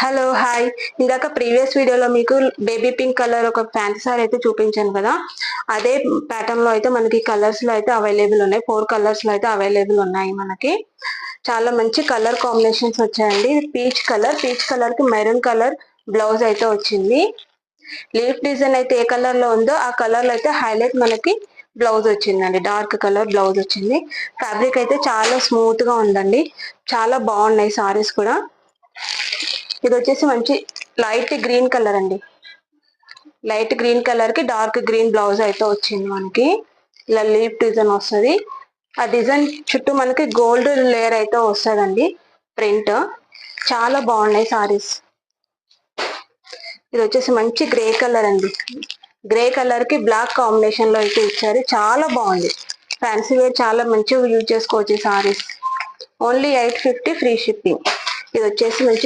Hello hi. ఇందాక previous వీడియోలో మీకు బేబీ పింక్ కలర్ ఒక ఫ్యాన్సీ సారీ అయితే చూపించాను కదా. అదే ప్యాటర్న్ లో అయితే మనకి కలర్స్ లో అయితే అవైలబుల్ ఉన్నాయి. 4 కలర్స్ లో అయితే అవైలబుల్ ఉన్నాయి మనకి. చాలా మంచి కలర్ కాంబినేషన్స్ వచ్చాయండి. పీచ్ కలర్ కి మెరూన్ కలర్ బ్లౌజ్ అయితే వచ్చింది. లీఫ్ డిజైన్ అయితే ఏ కలర్ లో ఉందో ఆ కలర్ లో అయితే హైలైట్ మనకి బ్లౌజ్ వచ్చిందండి. డార్క్ కలర్ బ్లౌజ్ వచ్చింది. ఫ్యాబ్రిక్ అయితే చాలా స్మూత్ గా ఉందండి. చాలా బాగున్నాయి సారీస్ కూడా. ఇది వచ్చేసి మంచి లైట్ గ్రీన్ కలర్ అండి. లైట్ గ్రీన్ కలర్ కి డార్క్ గ్రీన్ బ్లౌజ్ అయితే వచ్చింది మనకి. ఇలా లీఫ్ డిజైన్ వస్తుంది. ఆ డిజైన్ చుట్టూ మనకి గోల్డ్ లేయర్ అయితే వస్తుందండి. ప్రింట్ చాలా బాగున్నాయి సారీస్. ఇది వచ్చేసి మంచి గ్రే కలర్ అండి. గ్రే కలర్ కి బ్లాక్ కాంబినేషన్ లో అయితే ఇచ్చారు. చాలా బాగుంది. ఫ్యాన్సీ వేర్ చాలా మంచిగా యూజ్ చేసుకోవచ్చు ఈ సారీస్. Only 850 free shipping. ఇది వచ్చేసి మంచి